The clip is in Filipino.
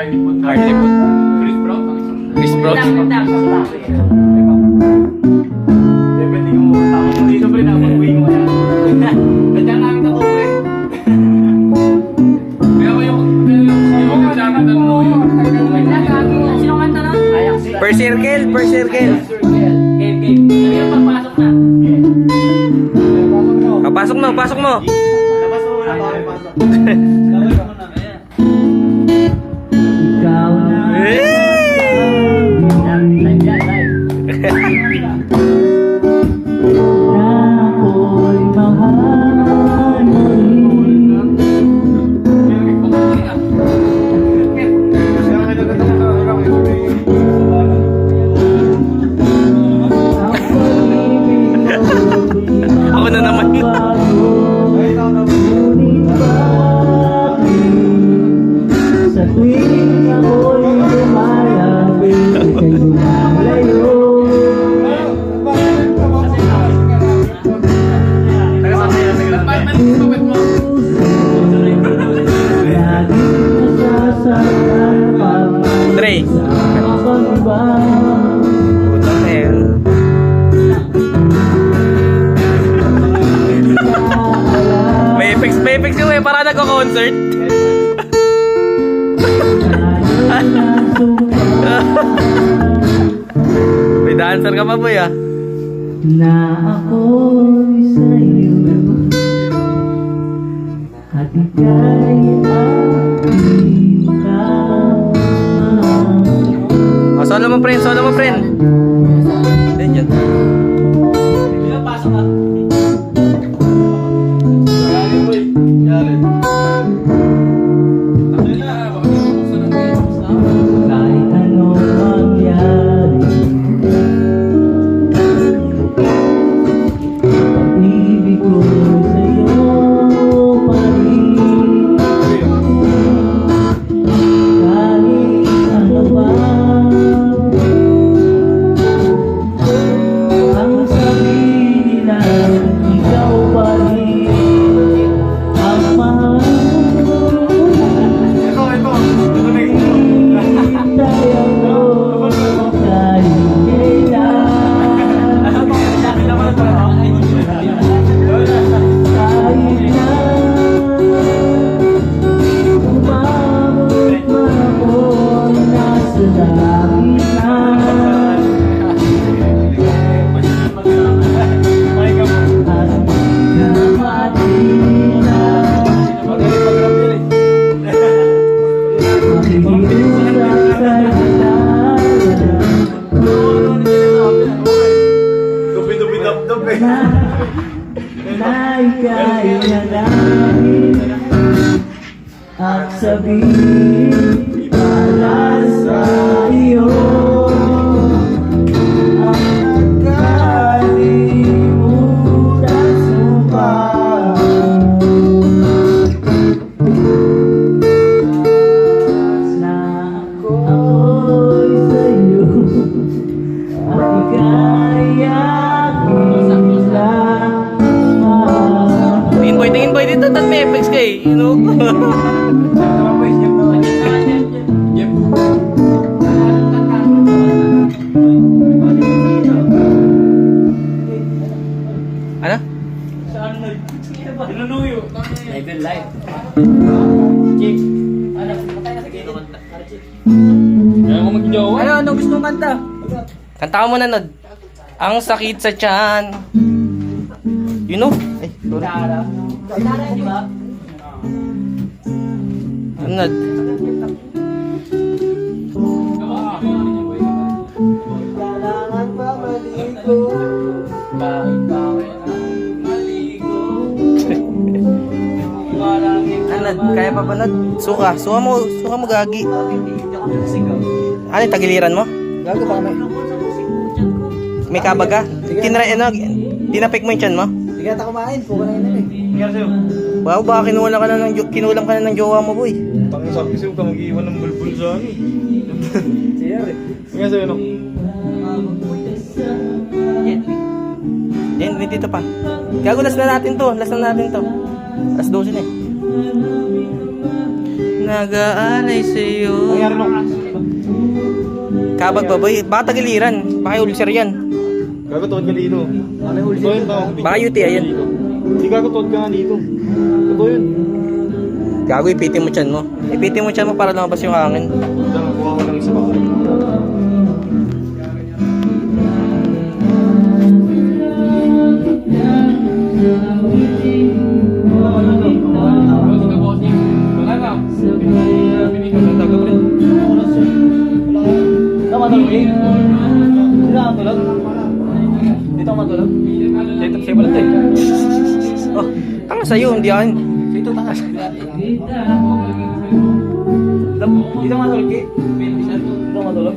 Harley Wood. Chris Brown. Chris Brown. Depende kung tama mo dito pre na mag-uwi mo yan. Nandiyan namin ako pre. Kaya ba yung sa akin Sino kanta na? Per circle, per circle. Game. Sabi yung pagpasok na. Pasok mo, pasok mo. Labas mo muna ako. Pasok. Ikaw na. Ako'y mahalin. Ako na naman. Sa tuwing ako'y lumalapit, ika'y lumalayo. Laging nasasaktan pag Dre. kasama ka ba? Putang na yan. May effects yung para nagko-concert. May dancer ka pa boy ah. Na ako'y sa'yo at ika'y aking kasama. Oh, solo mo friend, solo mo friend. Then yan. Pasok ka. Galing boy. Galing. Kahit anong mangyari, pag-ibig ko sa'yo pa rin. Kahit ano ba ang sabihin nila, ikaw pa rin ang mahal. Ito. Dubi-dubi-dab-dab eh. Na ika'y nanahin at sabihin para sa iyo ang nakalimutan sumpa. Na ako'y sa'yo at ika'y aking kasama. Tingin boy dito, tat may effects ka eh. You know? Ano? Inunuyo. Live. Chick. Kaya mo mag-jowa. Ano gusto mong kanta? Kanta ka muna, Nod. Ang sakit sa tiyan. You know? Ay, sorry. Di ba? Ano, Nod? Kailangan pa maligo. Bakit bawal ang maligo? Ano, Nod? Kaya pa ba, Nod? Suka. Suka mo gagi. Hindi ako nagsigaw. Ano yung tagiliran mo? Gago ba kami? May kabaga? Tinapik mo yung tiyan mo? Hindi ka kumain. Puka na yun eh. Nangyari sa'yo? Wow, baka kinulam ka na ng jowa mo, boy. Tangin sabi sa'yo ka mag-iwan ng bulbul sa ano eh. Siya rin. Nangyari sa'yo no? Yan, may dito pa. Gago, last na natin to. Last 12 na eh. nag-aalay sa'yo. Nangyari nung... Kabag baboy, baka tagiliran. Baka ulcer yan. Gago, tuwad ka dito. Ano yung Totoo yun, tao. Baka UTI yan. Hindi gago, tuwad ka nga dito. Totoo yun. Gago, ipitin mo tiyan mo. Ipitin mo tiyan mo para lumabas yung hangin. Diyan, kuha ko lang isa bahay. Bossing ka, bossing. Wala na. Pinig ka sa taga, pre. Dito matulog eh. Dito ako matulog. Dito ako matulog. Dito, siya pala tayo. Oh, tanga sa'yo, hindi yan. Dito takas. Dito nga tulog eh. Dito ako matulog.